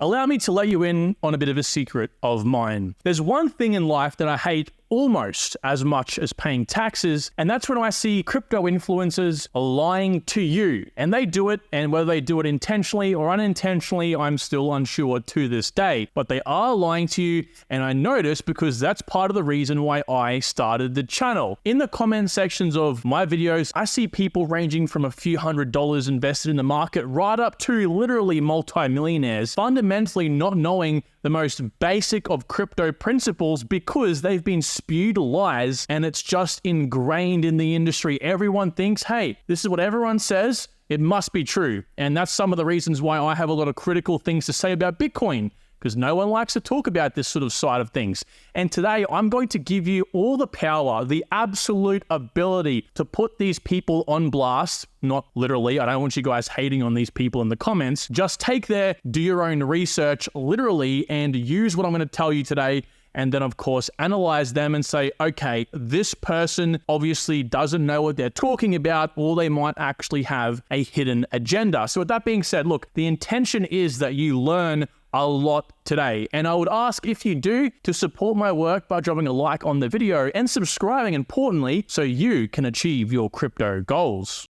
Allow me to let you in on a bit of a secret of mine. There's one thing in life that I hate almost as much as paying taxes, and that's when I see crypto influencers lying to you. And they do it, and whether they do it intentionally or unintentionally, I'm still unsure to this day. But they are lying to you, and I notice because that's part of the reason why I started the channel. In the comment sections of my videos, I see people ranging from a few $100s invested in the market right up to literally multi-millionaires, fundamentally not knowing the most basic of crypto principles because they've been spewed lies and it's just ingrained in the industry. Everyone thinks, hey, this is what everyone says, it must be true. And that's some of the reasons why I have a lot of critical things to say about Bitcoin, because no one likes to talk about this sort of side of things. And today I'm going to give you all the power, the absolute ability to put these people on blast. Not literally, I don't want you guys hating on these people in the comments. Just take their, do your own research literally and use what I'm going to tell you today. And then, of course, analyze them and say, okay, this person obviously doesn't know what they're talking about, or they might actually have a hidden agenda. So with that being said, look, the intention is that you learn a lot today. And I would ask if you do to support my work by dropping a like on the video and subscribing, importantly, so you can achieve your crypto goals.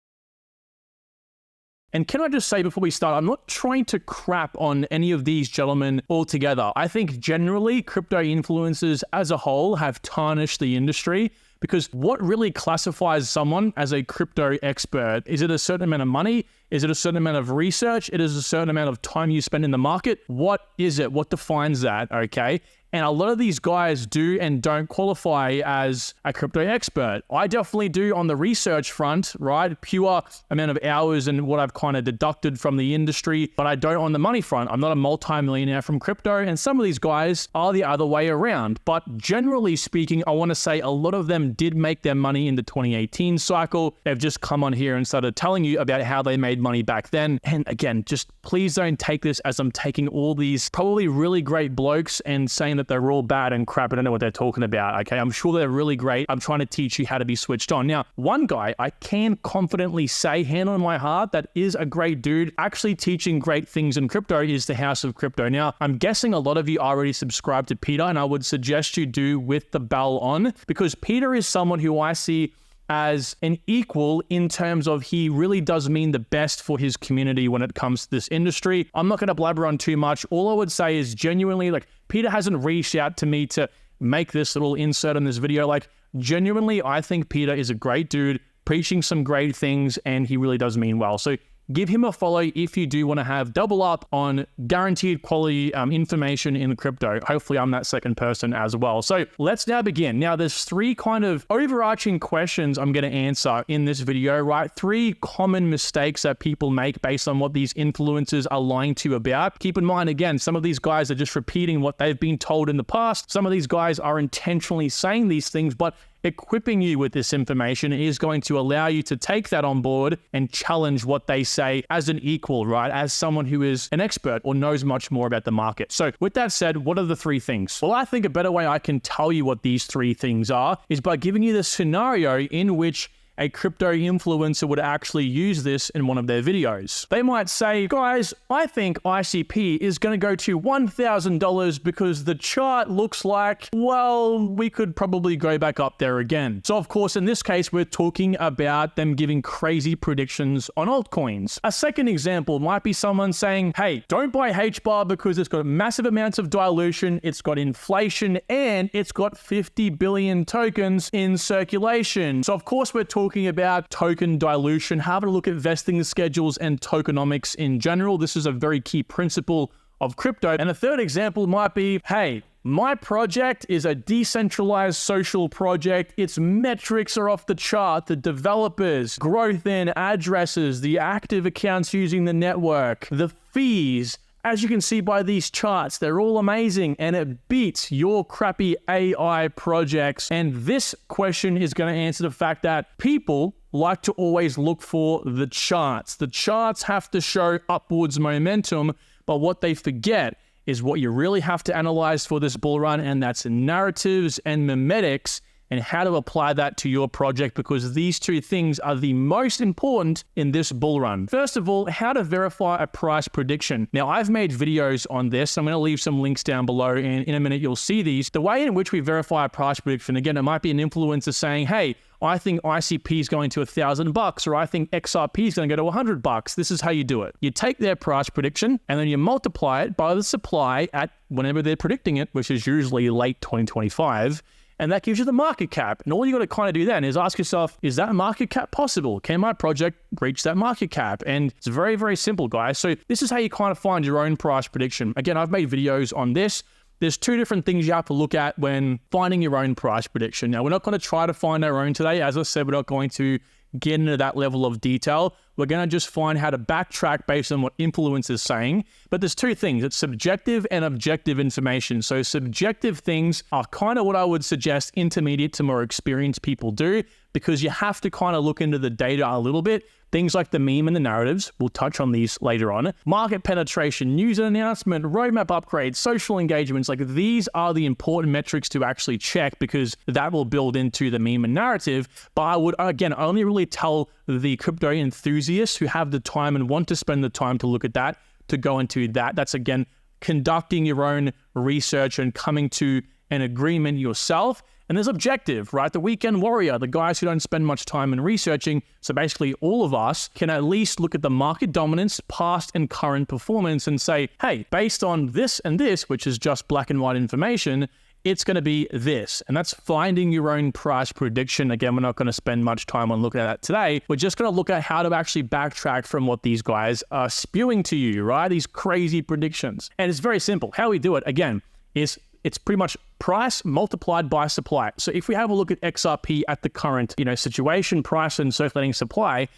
And can I just say before we start, I'm not trying to crap on any of these gentlemen altogether. I think generally crypto influencers as a whole have tarnished the industry, because what really classifies someone as a crypto expert? Is it a certain amount of money? Is it a certain amount of research? It is a certain amount of time you spend in the market. What is it? What defines that? Okay. And a lot of these guys do and don't qualify as a crypto expert. I definitely do on the research front, right? Pure amount of hours and what I've kind of deducted from the industry, but I don't on the money front. I'm not a multi-millionaire from crypto, and some of these guys are the other way around. But generally speaking, I want to say a lot of them did make their money in the 2018 cycle. They've just come on here and started telling you about how they made money back then. And again, just please don't take this as I'm taking all these probably really great blokes and saying that they're all bad and crap. I don't know what they're talking about. Okay, I'm sure they're really great. I'm trying to teach you how to be switched on. Now, one guy I can confidently say, hand on my heart, that is a great dude, actually teaching great things in crypto, is the House of Crypto. Now, I'm guessing a lot of you already subscribe to Peter, and I would suggest you do with the bell on, because Peter is someone who I see as an equal in terms of he really does mean the best for his community when it comes to this industry. I'm not going to blabber on too much. All I would say is genuinely, like, Peter hasn't reached out to me to make this little insert in this video. Like, genuinely, I think Peter is a great dude, preaching some great things, and he really does mean well. So give him a follow if you do want to have double up on guaranteed quality information in crypto. Hopefully I'm that second person as well. So let's now begin. Now there's three kind of overarching questions I'm going to answer in this video, right? Three common mistakes that people make based on what these influencers are lying to you about. Keep in mind, again, some of these guys are just repeating what they've been told in the past. Some of these guys are intentionally saying these things, but equipping you with this information is going to allow you to take that on board and challenge what they say as an equal, right? As someone who is an expert or knows much more about the market. So with that said, what are the three things? Well, I think a better way I can tell you what these three things are is by giving you the scenario in which a crypto influencer would actually use this in one of their videos. They might say, guys, I think ICP is going to go to $1,000 because the chart looks like, well, we could probably go back up there again. So of course, in this case, we're talking about them giving crazy predictions on altcoins. A second example might be someone saying, hey, don't buy HBAR because it's got massive amounts of dilution, it's got inflation, and it's got 50 billion tokens in circulation. So of course, we're talking about token dilution. Have a look at vesting schedules and tokenomics in general. This is a very key principle of crypto. And a third example might be, hey, my project is a decentralized social project. Its metrics are off the chart. The developers, growth in addresses, the active accounts using the network, the fees. As you can see by these charts, they're all amazing, and it beats your crappy AI projects. And this question is going to answer the fact that people like to always look for the charts. The charts have to show upwards momentum, but what they forget is what you really have to analyze for this bull run, and that's narratives and memetics and how to apply that to your project, because these two things are the most important in this bull run. First of all, how to verify a price prediction. Now, I've made videos on this. I'm going to leave some links down below, and in a minute you'll see these. The way in which we verify a price prediction, again, it might be an influencer saying, hey, I think ICP is going to $1,000, or I think XRP is going to go to $100. This is how you do it. You take their price prediction and then you multiply it by the supply at whenever they're predicting it, which is usually late 2025. And that gives you the market cap. And all you got to kind of do then is ask yourself, is that market cap possible? Can my project reach that market cap? And it's very, very simple, guys. So this is how you kind of find your own price prediction. Again, I've made videos on this. There's two different things you have to look at when finding your own price prediction. Now, we're not going to try to find our own today. As I said, we're not going to get into that level of detail. We're going to just find how to backtrack based on what influencers is saying. But there's two things. It's subjective and objective information. So subjective things are kind of what I would suggest intermediate to more experienced people do, because you have to kind of look into the data a little bit. Things like the meme and the narratives, we'll touch on these later on. Market penetration, news and announcement, roadmap upgrades, social engagements, like these are the important metrics to actually check, because that will build into the meme and narrative. But I would, again, only really tell the crypto enthusiasts who have the time and want to spend the time to look at that, to go into that. That's, again, conducting your own research and coming to an agreement yourself. And there's objective, right? The weekend warrior, the guys who don't spend much time in researching. So basically all of us can at least look at the market dominance, past and current performance, and say, hey, based on this and this, which is just black and white information, it's going to be this. And that's finding your own price prediction. Again, we're not going to spend much time on looking at that today. We're just going to look at how to actually backtrack from what these guys are spewing to you, right? These crazy predictions. And it's very simple. How we do it, again, is it's pretty much price multiplied by supply. So if we have a look at XRP at the current, situation, price and circulating supply,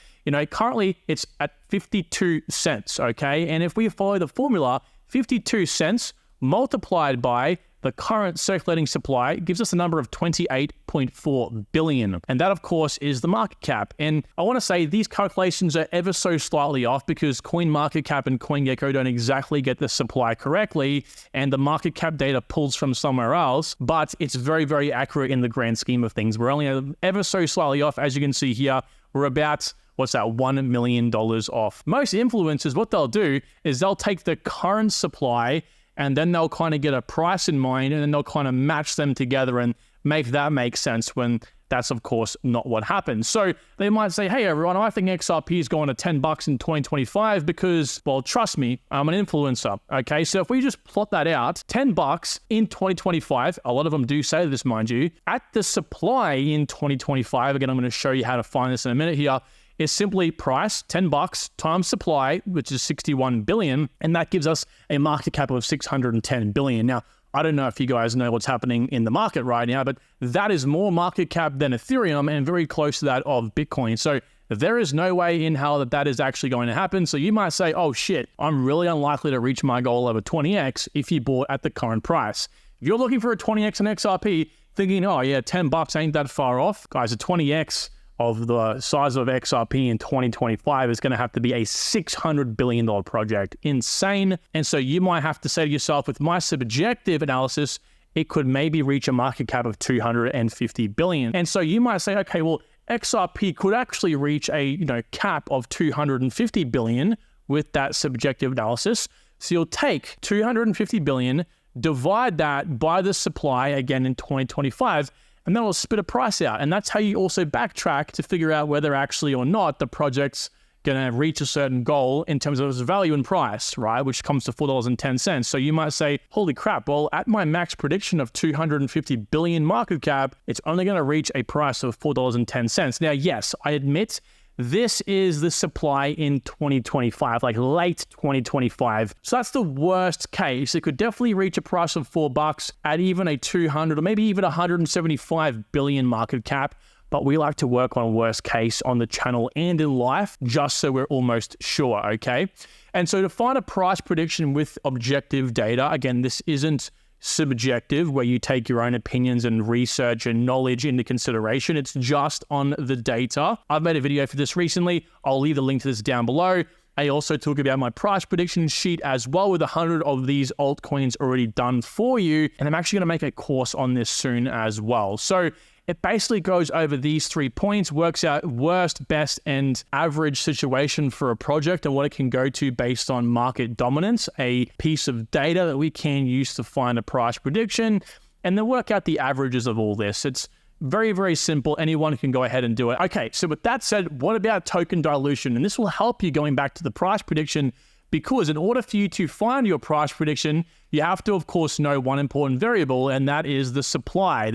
currently it's at 52 cents, okay? And if we follow the formula, 52 cents multiplied by the current circulating supply gives us a number of 28.4 billion. And that, of course, is the market cap. And I want to say these calculations are ever so slightly off, because CoinMarketCap and CoinGecko don't exactly get the supply correctly, and the market cap data pulls from somewhere else, but it's very, very accurate in the grand scheme of things. We're only ever so slightly off. As you can see here, we're about, $1 million off. Most influencers, what they'll do is they'll take the current supply and then they'll kind of get a price in mind, and then they'll kind of match them together and make that make sense, when that's, of course, not what happens. So they might say, hey, everyone, I think XRP is going to $10 in 2025 because, well, trust me, I'm an influencer, okay? So if we just plot that out, $10 in 2025, a lot of them do say this, mind you, at the supply in 2025, again, I'm going to show you how to find this in a minute here, is simply price, $10 times supply, which is 61 billion, and that gives us a market cap of 610 billion. Now, I don't know if you guys know what's happening in the market right now, but that is more market cap than Ethereum and very close to that of Bitcoin. So there is no way in hell that is actually going to happen. So you might say, oh shit, I'm really unlikely to reach my goal of a 20x if you bought at the current price. If you're looking for a 20x in XRP, thinking, oh yeah, $10 ain't that far off, guys, a 20x of the size of XRP in 2025 is going to have to be a $600 billion project. Insane. And so you might have to say to yourself, with my subjective analysis, it could maybe reach a market cap of 250 billion. And so you might say, okay, well, XRP could actually reach a cap of 250 billion with that subjective analysis. So you'll take 250 billion, divide that by the supply again in 2025, and then it'll spit a price out. And that's how you also backtrack to figure out whether actually or not the project's going to reach a certain goal in terms of its value and price, right? Which comes to $4.10. So you might say, holy crap, well, at my max prediction of 250 billion market cap, it's only going to reach a price of $4.10. Now, yes, I admit this is the supply in 2025, like late 2025. So that's the worst case. It could definitely reach a price of $4 at even a 200 or maybe even 175 billion market cap. But we like to work on worst case on the channel and in life, just so we're almost sure, okay? And so to find a price prediction with objective data, again, this isn't subjective where you take your own opinions and research and knowledge into consideration. It's just on the data. I've made a video for this recently. I'll leave the link to this down below. I also talk about my price prediction sheet as well, with 100 of these altcoins already done for you. And I'm actually going to make a course on this soon as well. So it basically goes over these 3 points, works out worst, best, and average situation for a project and what it can go to based on market dominance, a piece of data that we can use to find a price prediction, and then work out the averages of all this. It's very, very simple. Anyone can go ahead and do it. Okay, so with that said, what about token dilution? And this will help you going back to the price prediction, because in order for you to find your price prediction, you have to, of course, know one important variable, and that is the supply in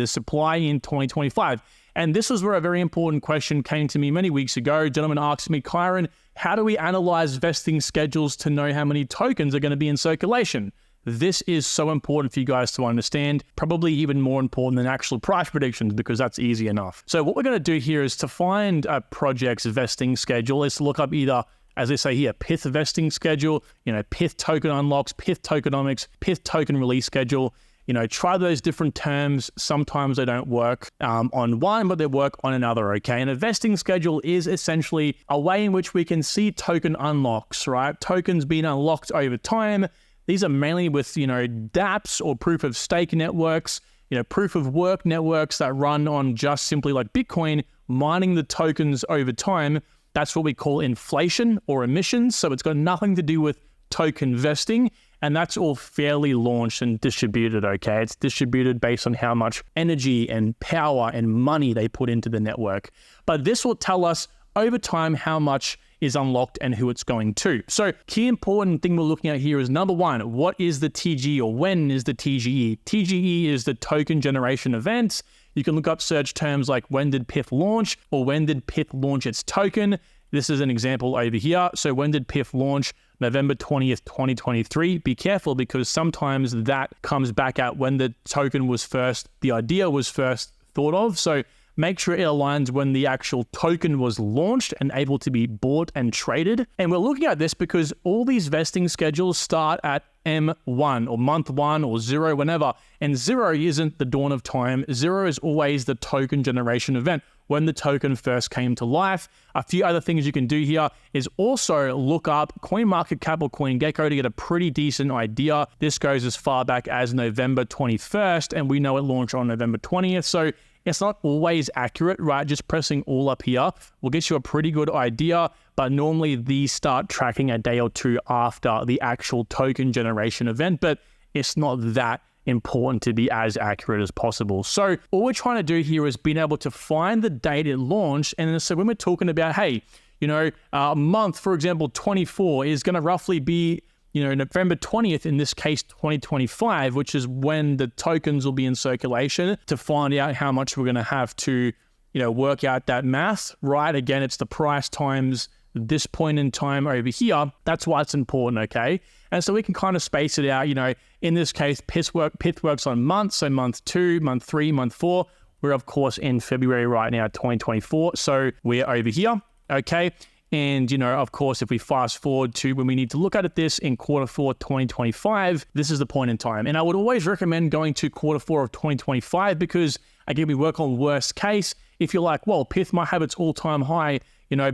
2025. And this is where a very important question came to me many weeks ago. A gentleman asked me, Kyron, how do we analyze vesting schedules to know how many tokens are going to be in circulation? This is so important for you guys to understand, probably even more important than actual price predictions, because that's easy enough. So what we're going to do here is to find a project's vesting schedule, is to look up either, as they say here, Pith vesting schedule, Pith token unlocks, Pith tokenomics, Pith token release schedule. Try those different terms. Sometimes they don't work on one, but they work on another, okay? And a vesting schedule is essentially a way in which we can see token unlocks, right? Tokens being unlocked over time. These are mainly with, dApps or proof of stake networks, proof of work networks that run on just simply like Bitcoin, mining the tokens over time. That's what we call inflation or emissions. So it's got nothing to do with token vesting, and that's all fairly launched and distributed, okay? It's distributed based on how much energy and power and money they put into the network. But this will tell us over time how much is unlocked and who it's going to. So key important thing we're looking at here is number one, what is the TG, or when is the TGE? TGE is the token generation event. You can look up search terms like when did Pith launch, or when did Pith launch its token. This is an example over here. So when did Pith launch? November 20th, 2023. Be careful, because sometimes that comes back at when the token was first, the idea was first thought of. So make sure it aligns when the actual token was launched and able to be bought and traded. And we're looking at this because all these vesting schedules start at M1 or month 1 or 0, whenever. And 0 isn't the dawn of time. 0 is always the token generation event, when the token first came to life. A few other things you can do here is also look up CoinMarketCap or CoinGecko to get a pretty decent idea. This goes as far back as November 21st, and we know it launched on November 20th. So it's not always accurate, right? Just pressing all up here will get you a pretty good idea, but normally these start tracking a day or two after the actual token generation event, but it's not that important to be as accurate as possible. So all we're trying to do here is being able to find the date it launched. And so when we're talking about, hey, a month, for example, 24 is going to roughly be, November 20th, in this case, 2025, which is when the tokens will be in circulation, to find out how much we're going to have to, work out that math, right? Again, it's the price times this point in time over here. That's why it's important, okay? And so we can kind of space it out, in this case, Pith works on months, so month 2, month 3, month 4. We're, of course, in February right now, 2024, so we're over here, okay? And, of course, if we fast forward to when we need to look at this in quarter 4, 2025, this is the point in time. And I would always recommend going to quarter 4 of 2025 because, again, we work on worst case. If you're like, well, Pith might have its all-time high,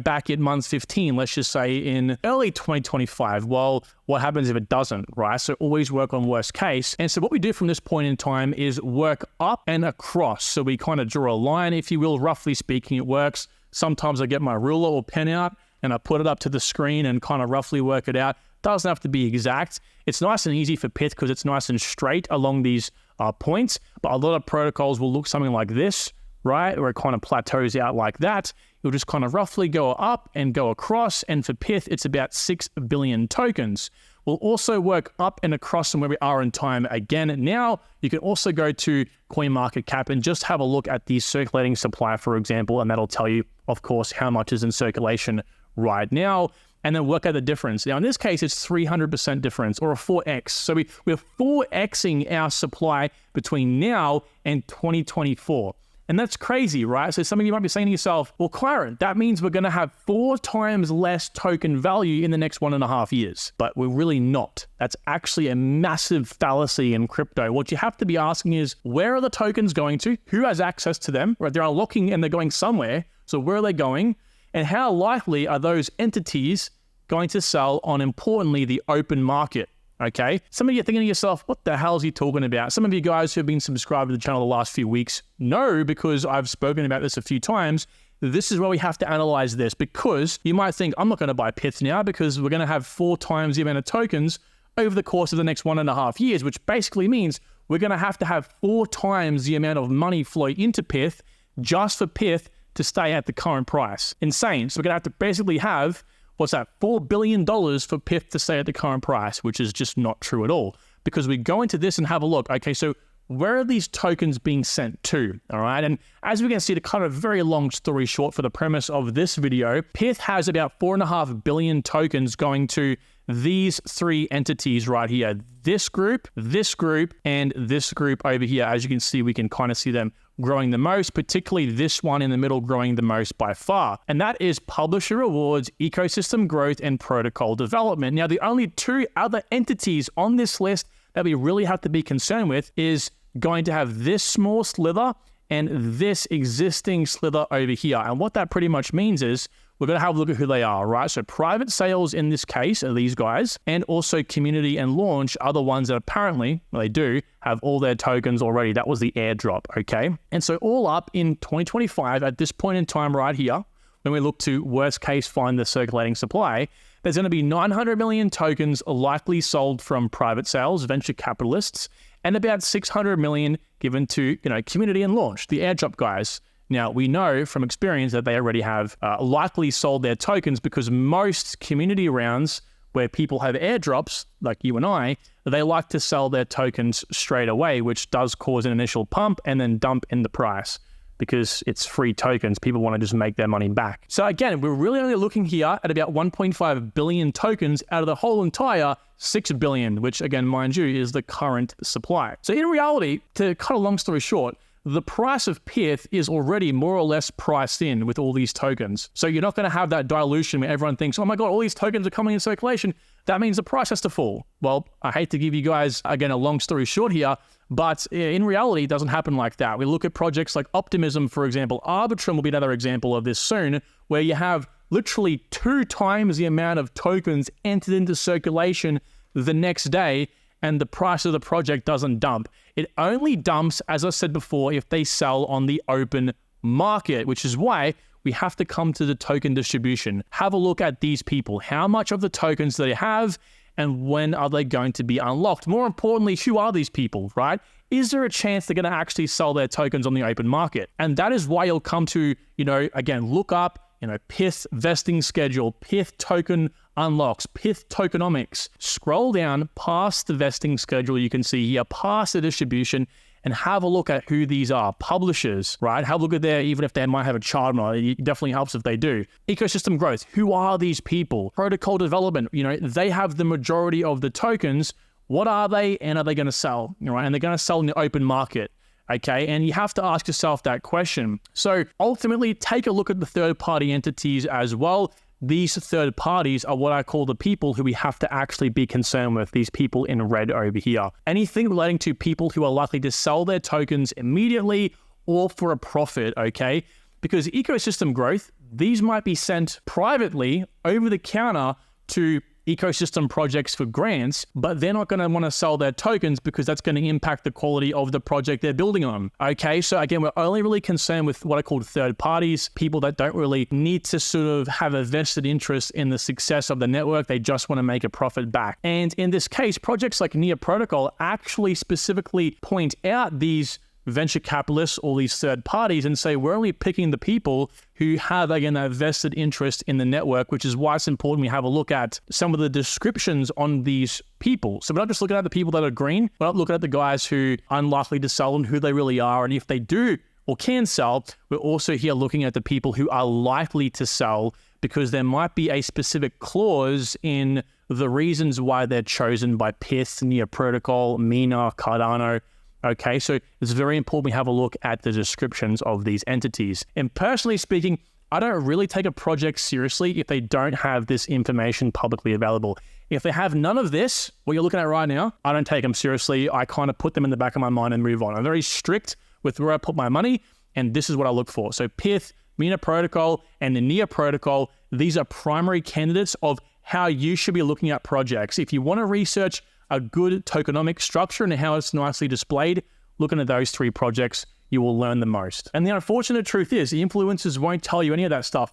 back in month 15, let's just say in early 2025. Well, what happens if it doesn't, right? So always work on worst case. And so what we do from this point in time is work up and across. So we kind of draw a line, if you will, roughly speaking, it works. Sometimes I get my ruler or pen out and I put it up to the screen and kind of roughly work it out. Doesn't have to be exact. It's nice and easy for Pith because it's nice and straight along these points, but a lot of protocols will look something like this, right? Where it kind of plateaus out like that. You'll just kind of roughly go up and go across. And for Pith, it's about 6 billion tokens. We'll also work up and across from where we are in time again. Now, you can also go to CoinMarketCap and just have a look at the circulating supply, for example, and that'll tell you, of course, how much is in circulation right now, and then work out the difference. Now, in this case, it's 300% difference, or a 4x. So we're 4xing our supply between now and 2024. And that's crazy, right? So some of you might be saying to yourself, well, Kyron, that means we're going to have 4 times less token value in the next 1.5 years. But we're really not. That's actually a massive fallacy in crypto. What you have to be asking is, where are the tokens going to? Who has access to them? Right? They're unlocking and they're going somewhere. So where are they going? And how likely are those entities going to sell on, importantly, the open market? okay? Some of you are thinking to yourself, what the hell is he talking about? Some of you guys who have been subscribed to the channel the last few weeks know, because I've spoken about this a few times, this is where we have to analyze this, because you might think, I'm not going to buy Pith now because we're going to have 4 times the amount of tokens over the course of the next 1.5 years, which basically means we're going to have 4 times the amount of money flow into Pith just for Pith to stay at the current price. Insane. So we're going to have to basically have, what's that, $4 billion for Pith to stay at the current price, which is just not true at all. Because we go into this and have a look, okay, so where are these tokens being sent to, all right? And as we can see, to cut a very long story short for the premise of this video, Pith has about 4.5 billion tokens going to these 3 entities right here. This group, and this group over here. As you can see, we can kind of see them growing the most, particularly this one in the middle growing the most by far. And that is publisher rewards, ecosystem growth, and protocol development. Now, the only 2 other entities on this list that we really have to be concerned with is going to have this small slither and this existing slither over here. And what that pretty much means is we're going to have a look at who they are, right? So private sales in this case are these guys, and also community and launch are the ones that apparently, well, they do have all their tokens already. That was the airdrop, okay? And so all up in 2025, at this point in time right here, when we look to worst case find the circulating supply, there's going to be 900 million tokens likely sold from private sales, venture capitalists, and about 600 million given to, community and launch, the airdrop guys. Now, we know from experience that they already have likely sold their tokens, because most community rounds where people have airdrops, like you and I, they like to sell their tokens straight away, which does cause an initial pump and then dump in the price. Because it's free tokens, people want to just make their money back. So again, we're really only looking here at about 1.5 billion tokens out of the whole entire 6 billion, which again, mind you, is the current supply. So in reality, to cut a long story short, the price of Pith is already more or less priced in with all these tokens. So you're not going to have that dilution where everyone thinks, oh my God, all these tokens are coming in circulation. That means the price has to fall. Well, I hate to give you guys, again, a long story short here, but in reality, it doesn't happen like that. We look at projects like Optimism, for example. Arbitrum will be another example of this soon, where you have literally 2 times the amount of tokens entered into circulation the next day, and the price of the project doesn't dump. It only dumps, as I said before, if they sell on the open market, which is why we have to come to the token distribution. Have a look at these people. How much of the tokens do they have, and when are they going to be unlocked? More importantly, who are these people, right? Is there a chance they're going to actually sell their tokens on the open market? And that is why you'll come to, again, look up, Pith vesting schedule, Pith token unlocks, Pith tokenomics. Scroll down past the vesting schedule you can see here, past the distribution, and have a look at who these are. Publishers, right? Have a look at their, even if they might have a chart on it, it definitely helps if they do. Ecosystem growth, who are these people? Protocol development, they have the majority of the tokens. What are they, and are they going to sell? Right? And they're going to sell in the open market. Okay, and you have to ask yourself that question. So ultimately, take a look at the third-party entities as well. These third parties are what I call the people who we have to actually be concerned with, these people in red over here. Anything relating to people who are likely to sell their tokens immediately or for a profit, okay? Because ecosystem growth, these might be sent privately over the counter to ecosystem projects for grants, but they're not going to want to sell their tokens because that's going to impact the quality of the project they're building on. Okay, so again, we're only really concerned with what I call third parties, people that don't really need to sort of have a vested interest in the success of the network. They just want to make a profit back. And in this case, projects like Near Protocol actually specifically point out these venture capitalists, all these third parties, and say we're only picking the people who have, again, that vested interest in the network, which is why it's important we have a look at some of the descriptions on these people. So we're not just looking at the people that are green, we're not looking at the guys who are unlikely to sell and who they really are, and if they do or can sell, we're also here looking at the people who are likely to sell, because there might be a specific clause in the reasons why they're chosen by Pith, Near Protocol, Mina, Cardano. Okay, so it's very important we have a look at the descriptions of these entities. And personally speaking, I don't really take a project seriously if they don't have this information publicly available. If they have none of this, what you're looking at right now, I don't take them seriously. I kind of put them in the back of my mind and move on. I'm very strict with where I put my money, and this is what I look for. So Pith, Mina Protocol, and the Near Protocol, these are primary candidates of how you should be looking at projects. If you want to research a good tokenomic structure and how it's nicely displayed, looking at those 3 projects, you will learn the most. And the unfortunate truth is the influencers won't tell you any of that stuff.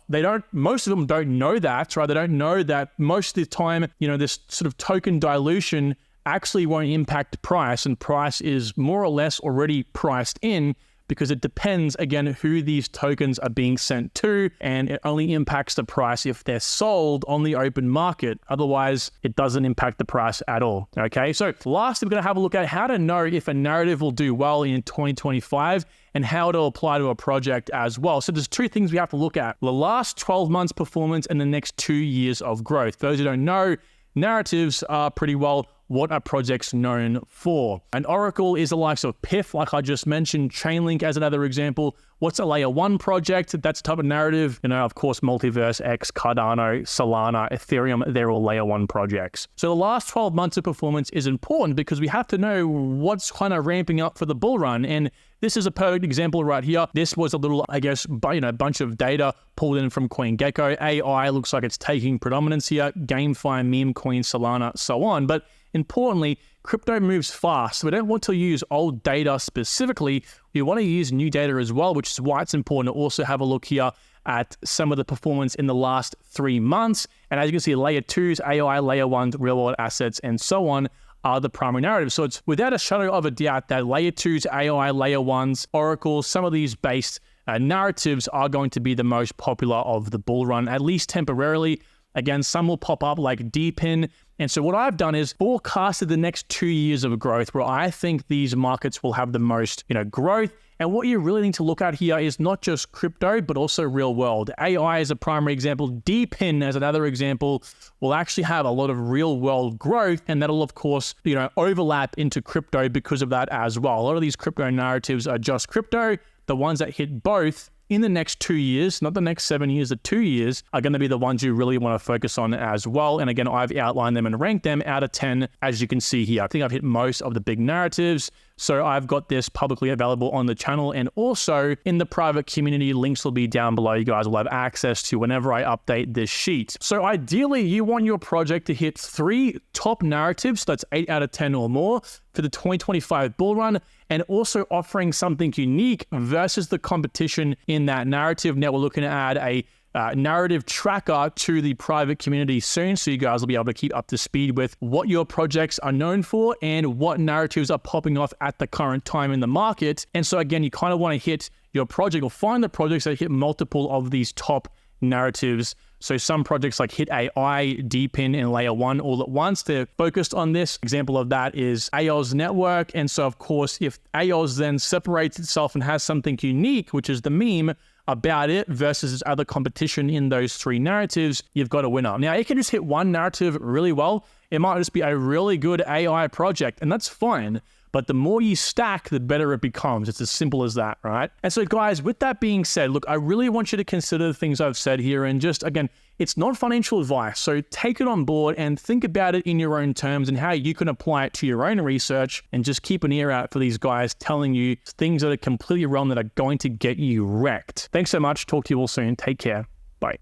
Most of them don't know that, right? They don't know that most of the time, this sort of token dilution actually won't impact price, and price is more or less already priced in, because it depends, again, who these tokens are being sent to, and it only impacts the price if they're sold on the open market. Otherwise, it doesn't impact the price at all, okay? So last, we're gonna have a look at how to know if a narrative will do well in 2025 and how it'll apply to a project as well. So there's 2 things we have to look at: the last 12 months performance and the next 2 years of growth. For those who don't know, narratives are pretty well what are projects known for. An oracle is the likes of PIF, like I just mentioned, Chainlink as another example. What's a layer 1 project? That's a type of narrative. Of course, Multiverse, X, Cardano, Solana, Ethereum, they're all layer 1 projects. So the last 12 months of performance is important because we have to know what's kind of ramping up for the bull run. And this is a perfect example right here. This was a little, bunch of data pulled in from CoinGecko. AI looks like it's taking predominance here. GameFi, meme coin, Solana, so on. But importantly, crypto moves fast. So we don't want to use old data specifically. We want to use new data as well, which is why it's important to also have a look here at some of the performance in the last 3 months. And as you can see, layer 2s, AI, layer 1s, real world assets, and so on are the primary narratives. So it's without a shadow of a doubt that layer 2s, AI, layer 1s, oracles, some of these based narratives are going to be the most popular of the bull run, at least temporarily. Again, some will pop up like DeepIn. And so what I've done is forecasted the next 2 years of growth where I think these markets will have the most, growth. And what you really need to look at here is not just crypto, but also real world. AI is a primary example. DeepIn as another example will actually have a lot of real world growth. And that'll, of course, overlap into crypto because of that as well. A lot of these crypto narratives are just crypto. The ones that hit both in the next 2 years, not the next 7 years, the 2 years, are going to be the ones you really want to focus on as well. And again, I've outlined them and ranked them out of 10, as you can see here. I think I've hit most of the big narratives. So I've got this publicly available on the channel and also in the private community. Links will be down below. You guys will have access to whenever I update this sheet. So ideally, you want your project to hit 3 top narratives. That's 8 out of 10 or more for the 2025 bull run, and also offering something unique versus the competition in that narrative. Now we're looking to add a narrative tracker to the private community soon, so you guys will be able to keep up to speed with what your projects are known for and what narratives are popping off at the current time in the market. And so again, you kind of want to hit your project or find the projects that hit multiple of these top narratives. So some projects like Hit AI, DeepIn, and Layer 1 all at once, they're focused on this. Example of that is AOS Network. And so of course, if AOS then separates itself and has something unique, which is the meme about it versus its other competition in those 3 narratives, you've got a winner. Now, you can just hit one narrative really well. It might just be a really good AI project, and that's fine. But the more you stack, the better it becomes. It's as simple as that, right? And so guys, with that being said, look, I really want you to consider the things I've said here, and just, again, it's not financial advice. So take it on board and think about it in your own terms and how you can apply it to your own research, and just keep an ear out for these guys telling you things that are completely wrong that are going to get you wrecked. Thanks so much. Talk to you all soon. Take care.